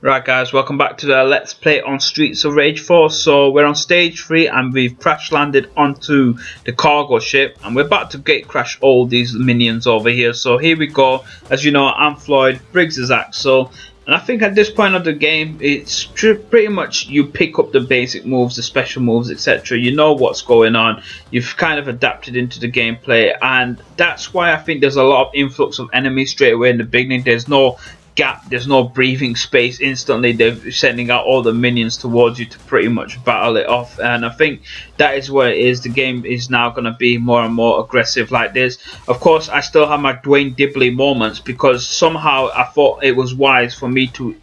Right guys, welcome back to the Let's Play on Streets of Rage 4. So we're on stage 3 and we've crash landed onto the cargo ship and we're about to gate crash all these minions over here. So here we go. As you know, I'm Floyd, Briggs is Axel, and I think at this point of the game it's pretty much you pick up the basic moves, the special moves, etc. You know what's going on, you've kind of adapted into the gameplay, and that's why I think there's a lot of influx of enemies straight away in the beginning. There's no gap, there's no breathing space. Instantly they're sending out all the minions towards you to pretty much battle it off, and I think that is what it is. The game is now going to be more and more aggressive like this. Of course, I still have my Dwayne Dibley moments because somehow I thought it was wise for me to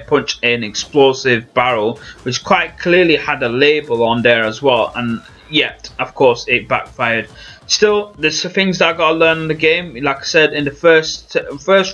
punch an explosive barrel, which quite clearly had a label on there as well, and yet of course it backfired. Still, there's things that I gotta learn in the game. Like I said, in the first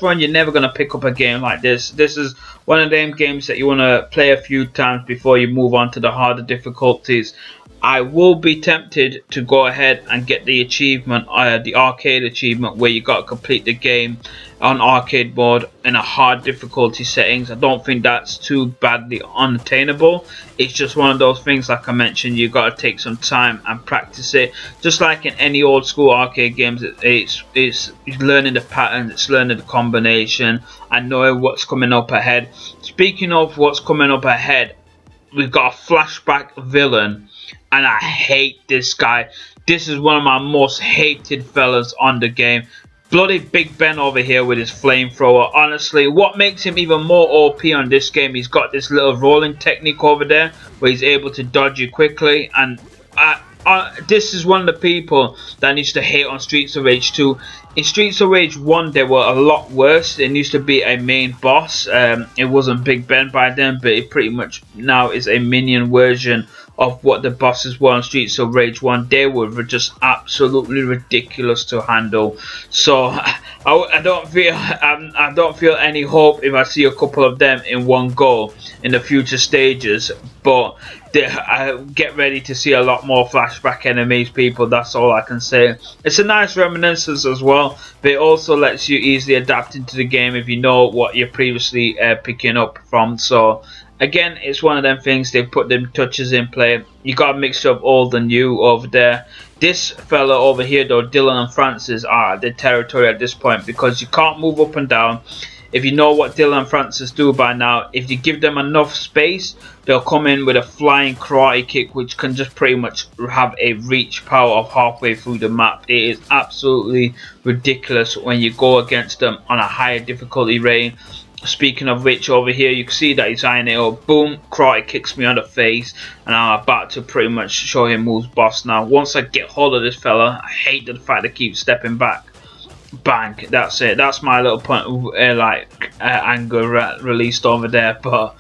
run, you're never gonna pick up a game like this. This is one of them games that you wanna play a few times before you move on to the harder difficulties. I will be tempted to go ahead and get the achievement, the arcade achievement, where you got to complete the game on arcade mode in a hard difficulty settings. I don't think that's too badly unattainable. It's just one of those things, like I mentioned, you got to take some time and practice it. Just like in any old school arcade games, it's learning the patterns, it's learning the combination, and knowing what's coming up ahead. Speaking of what's coming up ahead, we've got a flashback villain, and I hate this guy. This is one of my most hated fellas on the game. Bloody Big Ben over here with his flamethrower. Honestly, what makes him even more OP on this game, he's got this little rolling technique over there where he's able to dodge you quickly, and this is one of the people that I used to hate on Streets of Rage 2. In Streets of Rage 1, they were a lot worse. There used to be a main boss. It wasn't Big Ben by then, but it pretty much now is a minion version of what the bosses were on Streets of Rage 1. They were just absolutely ridiculous to handle. So I don't feel any hope if I see a couple of them in one go in the future stages. But I get ready to see a lot more flashback enemies, people. That's all I can say. It's a nice reminiscence as well, but it also lets you easily adapt into the game if you know what you're previously picking up from. So again, it's one of them things, they put them touches in play. You got a mixture of old and new over there. This fella over here though, Dylan and Francis, are the territory at this point because you can't move up and down. If you know what Dylan and Francis do by now, if you give them enough space, they'll come in with a flying karate kick, which can just pretty much have a reach power of halfway through the map. It is absolutely ridiculous when you go against them on a higher difficulty rating. Speaking of which, over here you can see that he's eyeing it up. Boom, karate kicks me on the face, and I'm about to pretty much show him who's boss now. Once I get hold of this fella, I hate the fact they keep stepping back. Bang, that's it. That's my little point of anger released over there. But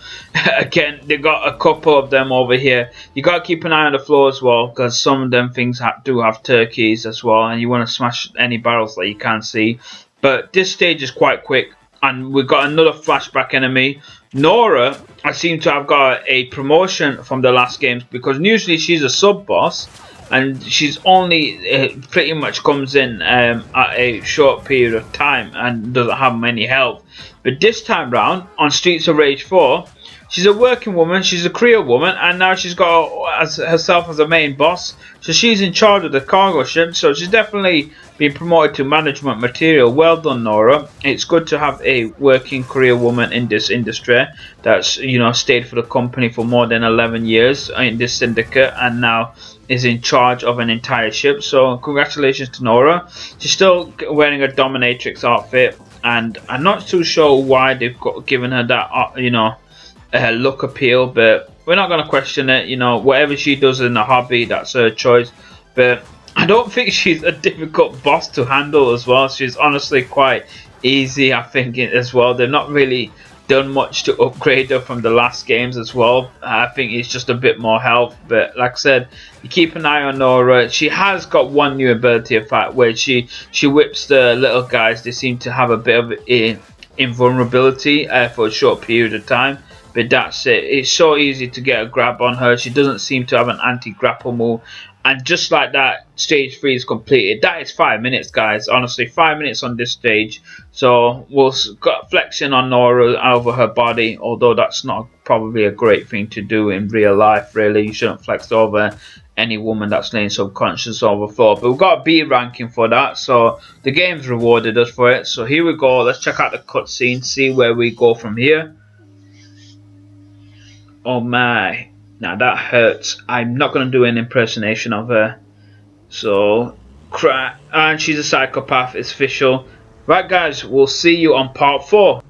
again, they got a couple of them over here. You got to keep an eye on the floor as well, because some of them things do have turkeys as well, and you want to smash any barrels that you can see. But this stage is quite quick, and we've got another flashback enemy. Nora, I seem to have got a promotion from the last games, because usually she's a sub boss and she's only pretty much comes in at a short period of time and doesn't have many health. But this time round on Streets of Rage 4, she's a working woman, she's a career woman, and now she's got herself as a main boss. So she's in charge of the cargo ship, so she's definitely been promoted to management material. Well done, Nora. It's good to have a working career woman in this industry that's, you know, stayed for the company for more than 11 years in this syndicate and now is in charge of an entire ship. So congratulations to Nora. She's still wearing a dominatrix outfit, and I'm not too sure why they've given her that, you know, look appeal, but we're not going to question it. You know, whatever she does in the hobby, that's her choice. But I don't think she's a difficult boss to handle as well. She's honestly quite easy, I think, as well. They've not really done much to upgrade her from the last games as well. I think it's just a bit more health, but like I said, you keep an eye on Nora. She has got one new ability, in fact, where she whips the little guys. They seem to have a bit of invulnerability for a short period of time, but that's it. It's so easy to get a grab on her. She doesn't seem to have an anti-grapple move, And just like that, stage 3 is completed. That is 5 minutes, guys. Honestly, 5 minutes on this stage. So we'll got flexing on Nora over her body, although that's not probably a great thing to do in real life. Really, you shouldn't flex over any woman that's laying subconscious over the floor. But we've got a B ranking for that, so the game's rewarded us for it. So here we go. Let's check out the cutscene, see where we go from here. Oh my, now that hurts. I'm not gonna do an impersonation of her. So, and she's a psychopath. It's official. Right, guys, we'll see you on part 4.